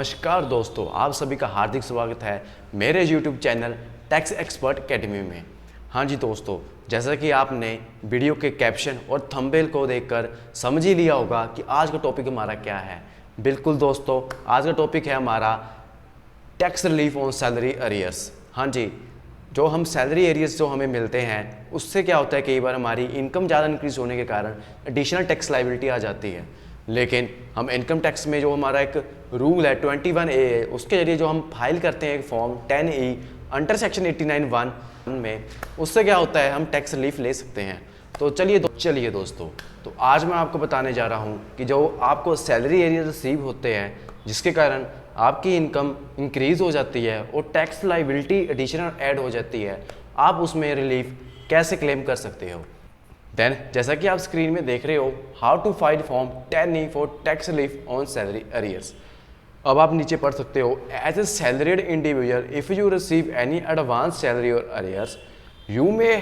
नमस्कार दोस्तों, आप सभी का हार्दिक स्वागत है मेरे YouTube channel tax expert academy में। हाँ जी दोस्तों, जैसा कि आपने वीडियो के कैप्शन और थंबनेल को देखकर समझ ही लिया होगा कि आज का टॉपिक हमारा क्या है। बिल्कुल दोस्तों, आज का टॉपिक है हमारा tax relief on salary arrears. हाँ जी, जो हम सैलरी एरियर्स जो हमें मिलते हैं उससे क्या होता है, कई बार हमारी इनकम ज़्यादा इंक्रीज होने के कारण एडिशनल टैक्स लायबिलिटी आ जाती है। लेकिन हम इनकम टैक्स में जो हमारा एक रूल है 21A है, उसके जरिए जो हम फाइल करते हैं एक फॉर्म 10E अंडर सेक्शन 89(1) में, उससे क्या होता है, हम टैक्स रिलीफ ले सकते हैं। तो चलिए दोस्तों, तो आज मैं आपको बताने जा रहा हूँ कि जो आपको सैलरी एरियर रिसीव होते हैं जिसके कारण आपकी इनकम इंक्रीज हो जाती है और टैक्स लायबिलिटी एडिशनल ऐड हो जाती है, आप उसमें रिलीफ कैसे क्लेम कर सकते हो। देन जैसा कि आप स्क्रीन में देख रहे हो, how to file form 10E for tax relief on salary arrears. अब आप नीचे पढ़ सकते हो, as a salaried individual if you receive any advance salary और arrears you may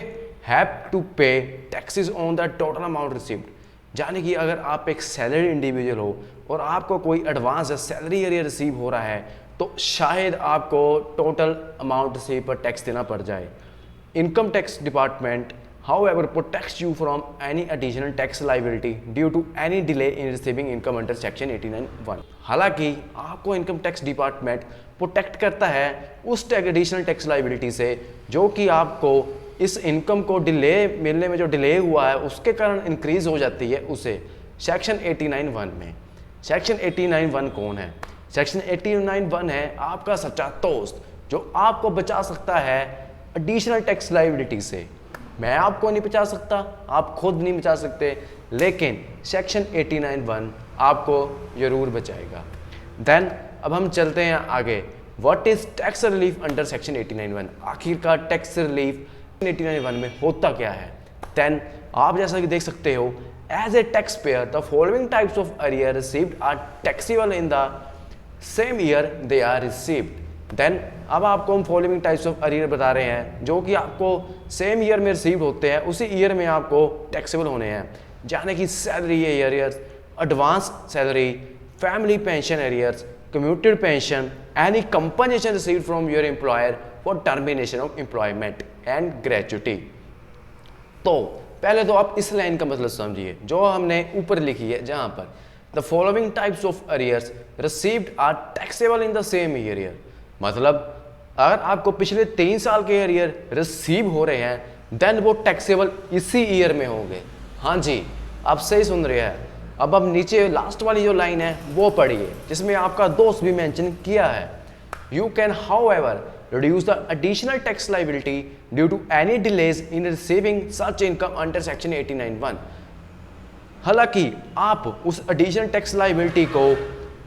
have to pay taxes on the total amount received. यानी कि अगर आप एक सैलरीड इंडिविजुअल हो और आपको कोई एडवांस सैलरी अरियर रिसीव हो रहा है तो शायद आपको टोटल अमाउंट रिसीव पर टैक्स देना पड़ जाए। Income tax department however protects you from any additional tax liability due to any delay in receiving income under section 89(1)। हालांकि आपको इनकम टैक्स डिपार्टमेंट प्रोटेक्ट करता है उस एडिशनल टैक्स लाइबिलिटी से जो कि आपको इस इनकम को डिले मिलने में जो डिले हुआ है उसके कारण इंक्रीज हो जाती है, उसे सेक्शन 89(1) में। सेक्शन 89(1) कौन है? सेक्शन 89(1) है आपका सच्चा दोस्त जो आपको बचा सकता है एडिशनल टैक्स लाइबिलिटी से। मैं आपको नहीं बचा सकता, आप खुद नहीं बचा सकते, लेकिन सेक्शन 89(1) आपको जरूर बचाएगा। देन अब हम चलते हैं आगे। What is tax relief under section 89(1)? आखिरकार टैक्स रिलीफ 89(1) में होता क्या है? देन आप जैसा कि देख सकते हो, as a tax payer the following types of arrear received are taxable in the same year they are received. Then अब आपको हम फॉलोइंग टाइप्स ऑफ अरियर बता रहे हैं जो कि आपको सेम ईयर में रिसीव होते हैं, उसी ईयर में आपको टैक्सेबल होने हैं, यानी कि salary arrears, advance salary, family pension arrears, commuted pension, any compensation received from your employer for termination of employment and gratuity. तो पहले तो आप इस लाइन का मतलब समझिए जो हमने ऊपर लिखी है, जहां पर the following types of arrears received are taxable in the same year. मतलब अगर आपको पिछले 3 साल के अरियर रिसीव हो रहे हैं देन वो टैक्सेबल इसी ईयर में होंगे। हाँ जी, आप सही सुन रहे हैं। अब नीचे लास्ट वाली जो लाइन है वो पढ़िए जिसमें आपका दोस्त भी मेंशन किया है, you can however reduce the additional tax liability due to any delays in receiving such income under section 89(1)। हालांकि आप उस एडिशनल टैक्स लाइबिलिटी को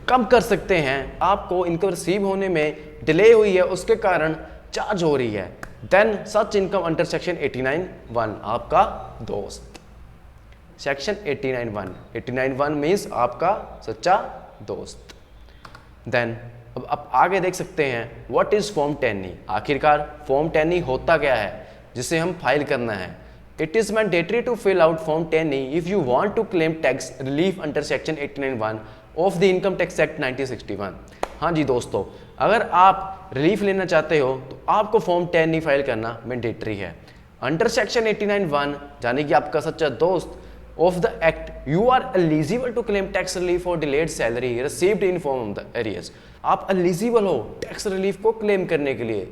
कम कर सकते हैं, आपको इनकम रिसीव होने में डिले हुई है उसके कारण चार्ज हो रही है। Then such income under section 89(1) आपका दोस्त। सेक्शन 89(1) मीन्स आपका सच्चा दोस्त। देन अब आप आगे देख सकते हैं, व्हाट इज फॉर्म 10E। आखिरकार फॉर्म 10E होता क्या है जिसे हम फाइल करना है? It is mandatory to fill out form 10E if you want to claim tax relief under section 89(1) of the income tax act 1961। हाँ जी दोस्तों, अगर आप रिलीफ लेना चाहते हो तो आपको फॉर्म 10E फाइल करना मैंडेटरी है। अंडर सेक्शन 89(1) यानी कि आपका सच्चा दोस्त of the act you are eligible to claim tax relief for delayed salary received in form of the arrears. आप एलिजिबल हो टैक्स रिलीफ को क्लेम करने के लिए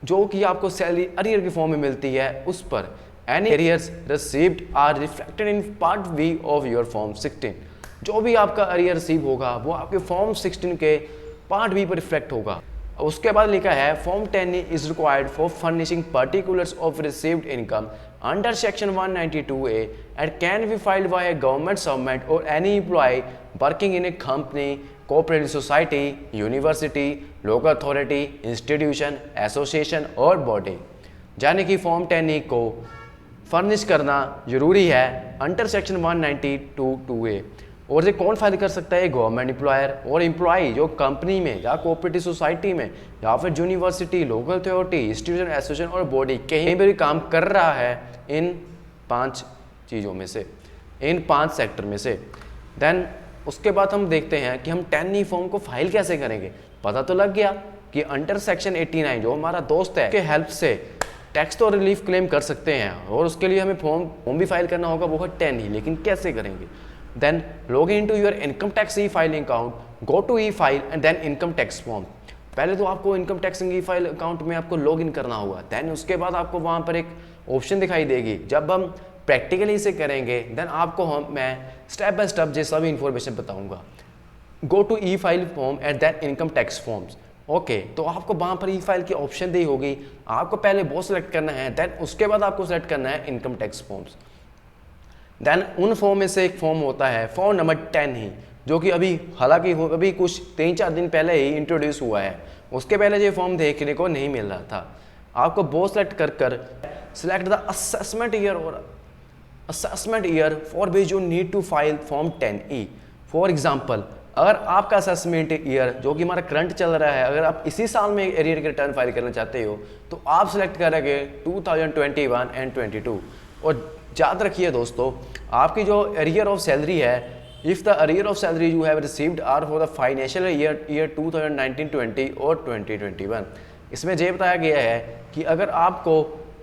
जो कि आपको सैलरी अरियर के फॉर्म में मिलती है उस पर। Any arrears received are reflected in part B of your form 16। जो भी आपका अरियर रिसीव होगा वो आपके फॉर्म 16 के पार्ट बी पर रिफ्लेक्ट होगा। उसके बाद लिखा है, form 10E is required for furnishing particulars of received income under section 192A and can be filed by a government servant और any employee working in a company, cooperative society, university, local authority, institution, association और body. यानी कि form 10E को furnish करना जरूरी है under section 192(2)A। और ये कौन फाइल कर सकता है? गवर्नमेंट एम्प्लॉयर और एम्प्लॉय जो कंपनी में या कोऑपरेटिव सोसाइटी में या फिर university, local authority, institution, association और बॉडी कहीं भी काम कर रहा है इन 5 चीज़ों में से, इन 5 सेक्टर में से। देन उसके बाद हम देखते हैं कि हम 10E फॉर्म को फाइल कैसे करेंगे। पता तो लग गया कि अंडर सेक्शन 89 जो हमारा दोस्त है के हेल्प से टैक्स और रिलीफ क्लेम कर सकते हैं, और उसके लिए हमें फॉर्म भी फाइल करना होगा, वो है 10E। लेकिन कैसे करेंगे? Then log in to your income tax e filing account, go to e file and then income tax form. पहले तो आपको income tax e file account में आपको लॉग इन करना होगा। देन उसके बाद आपको वहाँ पर एक ऑप्शन दिखाई देगी। जब हम प्रैक्टिकली इसे करेंगे देन आपको मैं स्टेप बाय स्टेप जो सभी इन्फॉर्मेशन बताऊंगा। Go to e file form at that income tax forms. Okay, तो आपको वहाँ पर ई फाइल की ऑप्शन दी होगी। आपको पहले वो सिलेक्ट करना है, देन उसके बाद आपको सिलेक्ट करना है इनकम टैक्स फॉर्म्स। देन उन फॉर्म में से एक फॉर्म होता है फॉर्म नंबर 10 ही, जो कि हालांकि अभी कुछ 3-4 दिन पहले ही इंट्रोड्यूस हुआ है। उसके पहले ये फॉर्म देखने को नहीं मिल रहा था। आपको वो सिलेक्ट कर सिलेक्ट द असेसमेंट ईयर और assessment year for which you need to file form 10E। For example, अगर आपका असेसमेंट ईयर जो कि हमारा करंट चल रहा है, अगर आप इसी साल में एरियर के रिटर्न फाइल करना चाहते हो तो आप सिलेक्ट करेंगे 2021 एंड 22। और याद रखिए दोस्तों, आपकी जो एरियर ऑफ सैलरी है, if the arrear of salary you have received are for the financial year 2019-20 और 2021, इसमें यह बताया गया है कि अगर आपको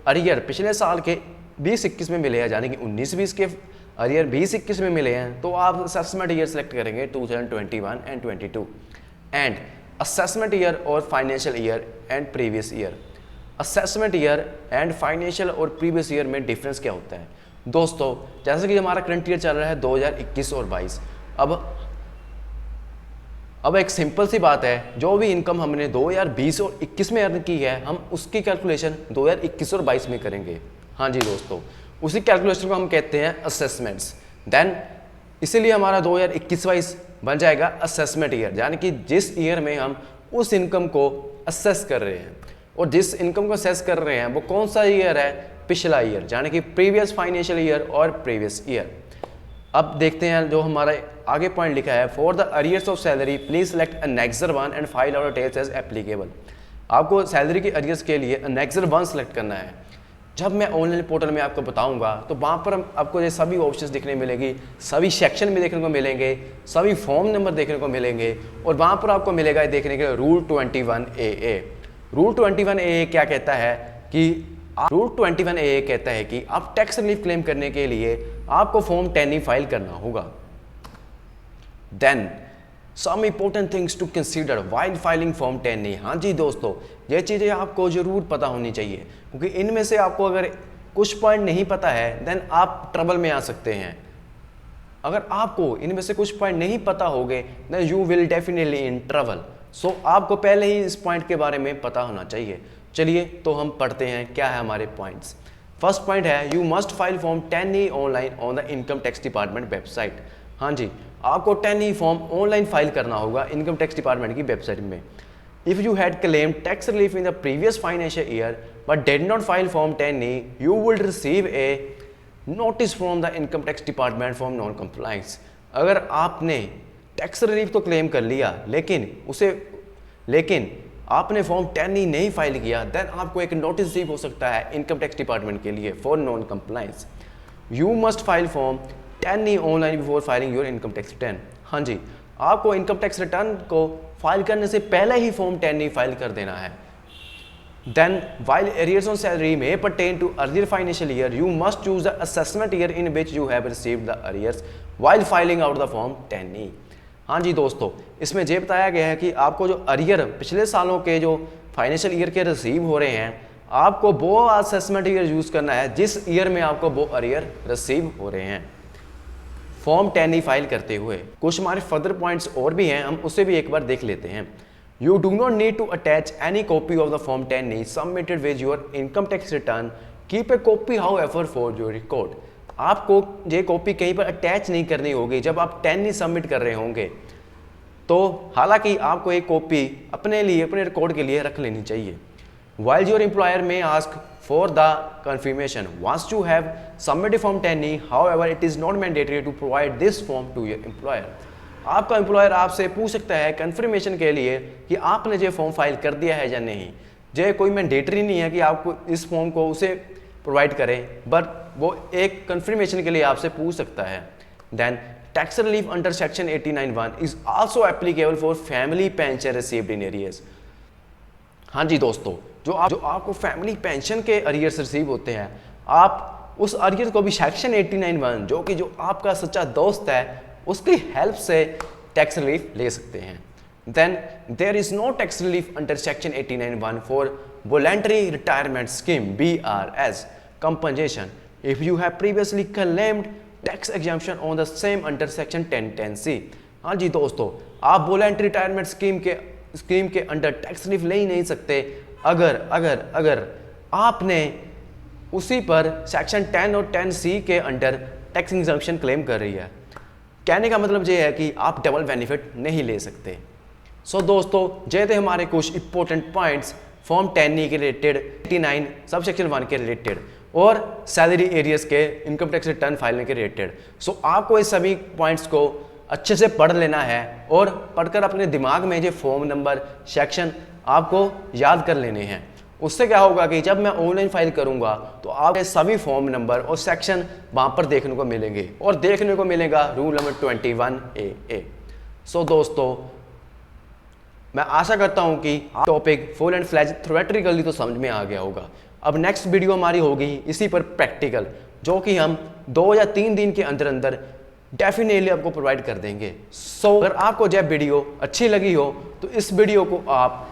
एरियर पिछले साल के 20-21 में मिले हैं, यानी कि 19-20 के एरियर 20-21 में मिले हैं, तो आप असेसमेंट ईयर सेलेक्ट करेंगे 2021 एंड 22 एंड असेसमेंट ईयर और financial year and previous year. Assessment year and financial और प्रीवियस ईयर में डिफरेंस क्या होता है दोस्तों? जैसे कि हमारा करंट ईयर चल रहा है 2021 और 22। अब एक सिंपल सी बात है, जो भी इनकम हमने 2020 और 21 में अर्न की है, हम उसकी कैलकुलेशन 2021 और 22 में करेंगे। हाँ जी दोस्तों, उसी कैलकुलेशन को हम कहते हैं असेसमेंट्स। देन इसीलिए हमारा 2021-22 बन जाएगा असेसमेंट ईयर, यानी कि जिस ईयर में हम उस इनकम को असेस कर रहे हैं। और जिस इनकम को असेस कर रहे हैं वो कौन सा ईयर है? पिछला ईयर, यानी कि प्रीवियस फाइनेंशियल ईयर और प्रीवियस ईयर। अब देखते हैं जो हमारा आगे पॉइंट लिखा है, for the arrears of salary please select annexure 1 and file out details as applicable. आपको सैलरी के अरियर्स के लिए अनेक्सर 1 सेलेक्ट करना है। जब मैं ऑनलाइन पोर्टल में आपको बताऊंगा तो वहाँ पर आपको ये सभी ऑप्शंस दिखने मिलेगी, सभी सेक्शन भी देखने को मिलेंगे, सभी फॉर्म नंबर देखने को मिलेंगे, और वहाँ पर आपको मिलेगा देखने के रूल 21AA। रूल 21AA क्या कहता है कि रूल 21AA कहता है कि आप टैक्स रिलीफ क्लेम करने के लिए आपको फॉर्म 10E फाइल करना होगा। Then some important things to consider while filing form 10E। हाँ जी दोस्तों, ये चीज़ें आपको जरूर पता होनी चाहिए, क्योंकि इनमें से आपको अगर कुछ पॉइंट नहीं पता है देन आप ट्रबल में आ सकते हैं। अगर आपको इनमें से कुछ पॉइंट नहीं पता होंगे then you will definitely in trouble. So आपको पहले ही इस पॉइंट के बारे में पता होना चाहिए। चलिए तो हम पढ़ते हैं क्या है हमारे पॉइंट्स। फर्स्ट पॉइंट है, you must file form 10E online on the income tax department website. हाँ जी, आपको 10E फॉर्म ऑनलाइन फाइल करना होगा इनकम टैक्स डिपार्टमेंट की वेबसाइट में। If you had claim tax relief in the previous financial year but did not file form 10E, you will receive A notice from the income tax department for non compliance. अगर आपने tax relief तो claim कर लिया लेकिन आपने form 10E नहीं file किया, then आपको एक नोटिस रिसीव हो सकता है इनकम टैक्स डिपार्टमेंट के लिए for non compliance. You must file form 10E online before filing your income tax return. हाँ जी, आपको इनकम टैक्स रिटर्न को फाइल करने से पहले ही फॉर्म 10E फाइल कर देना है। Then while arrears on salary may pertain to earlier financial year, you must choose the assessment year in which you have received the arrears while filing out the form 10E। हाँ जी दोस्तों, इसमें ये बताया गया है कि आपको जो अरियर पिछले सालों के जो फाइनेंशियल ईयर के रिसीव हो रहे हैं, आपको वो असेसमेंट ईयर यूज़ करना है जिस ईयर में आपको वो अरियर रिसीव हो रहे हैं फॉर्म 10E फाइल करते हुए। कुछ हमारे फर्दर पॉइंट्स और भी हैं, हम उसे भी एक बार देख लेते हैं। You do not need to attach any copy of the Form 10E submitted with your income tax return. Keep a copy, however, for your record. आपको ये कॉपी कहीं पर अटैच नहीं करनी होगी जब आप 10E सबमिट कर रहे होंगे। तो हालांकि आपको एक कॉपी अपने रिकॉर्ड के लिए रख लेनी चाहिए। While your employer may ask for the confirmation once you have submitted Form 10E, however, it is not mandatory to provide this form to your employer. आपका एम्प्लॉयर आपसे पूछ सकता है कंफर्मेशन के लिए कि आपने जो फॉर्म फाइल कर दिया है या नहीं। जो कोई मैंडेटरी नहीं है कि आपको इस फॉर्म को उसे प्रोवाइड करें, बट वो एक कंफर्मेशन के लिए आपसे पूछ सकता है। Then tax relief under section 89(1) is also applicable for family pension received in arrears. हाँ जी दोस्तों, जो आपको फैमिली पेंशन के अरियर्स रिसीव होते हैं, आप उस अरियर को भी सेक्शन 89(1) जो आपका सच्चा दोस्त है उसकी हेल्प से टैक्स रिलीफ ले सकते हैं। Then there is no tax relief under section 89(1) for voluntary retirement scheme BRS compensation if you have previously claimed tax exemption on the same under section 1010C। हाँ जी दोस्तों, आप वॉलंटरी रिटायरमेंट स्कीम के under tax relief ले ही नहीं सकते अगर आपने उसी पर सेक्शन 10 और 10C के अंडर टैक्स एग्जम्पशन क्लेम कर रही है। कहने का मतलब ये है कि आप डबल बेनिफिट नहीं ले सकते। सो दोस्तों, ये थे हमारे कुछ इंपॉर्टेंट पॉइंट्स फॉर्म 10E के रिलेटेड, 89 सब सेक्शन 1 के रिलेटेड और सैलरी एरियर्स के इनकम टैक्स रिटर्न फाइलिंग के रिलेटेड। सो आपको इस सभी पॉइंट्स को अच्छे से पढ़ लेना है और पढ़कर अपने दिमाग में जो फॉर्म नंबर सेक्शन आपको याद कर लेने हैं। उससे क्या होगा कि जब मैं ऑनलाइन फाइल करूंगा तो आपके सभी फॉर्म नंबर और सेक्शन वहां पर देखने को मिलेंगे और देखने को मिलेगा रूल नंबर 21AA। सो दोस्तों, मैं आशा करता हूं कि topic full and fledge theoretically तो समझ में आ गया होगा। अब नेक्स्ट वीडियो हमारी होगी इसी पर प्रैक्टिकल, जो कि हम 2 या 3 दिन के अंदर अंदर डेफिनेटली आपको प्रोवाइड कर देंगे। सो अगर आपको जब वीडियो अच्छी लगी हो तो इस वीडियो को आप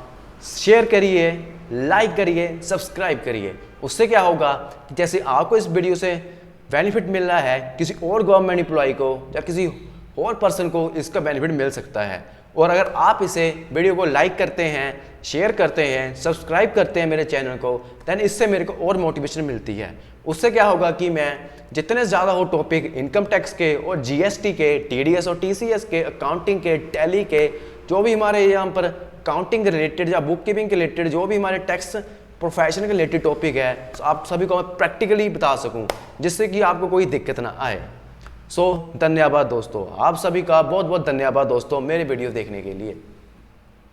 शेयर करिए, लाइक करिए, सब्सक्राइब करिए। उससे क्या होगा कि जैसे आपको इस वीडियो से बेनिफिट मिल रहा है, किसी और गवर्नमेंट एम्प्लॉय को या किसी और पर्सन को इसका बेनिफिट मिल सकता है। और अगर आप इसे वीडियो को लाइक करते हैं, शेयर करते हैं, सब्सक्राइब करते हैं मेरे चैनल को, देन इससे मेरे को और मोटिवेशन मिलती है। उससे क्या होगा कि मैं जितने ज़्यादा हो टॉपिक इनकम टैक्स के और GST के, TDS और TCS के, अकाउंटिंग के, टैली के, जो भी हमारे यहाँ पर अकाउंटिंग रिलेटेड या बुक कीपिंग के रिलेटेड जो भी हमारे टैक्स प्रोफेशन के रिलेटेड टॉपिक है, आप सभी को मैं प्रैक्टिकली बता सकूँ जिससे कि आपको कोई दिक्कत ना आए। सो धन्यवाद दोस्तों, आप सभी का बहुत बहुत धन्यवाद दोस्तों मेरे वीडियो देखने के लिए।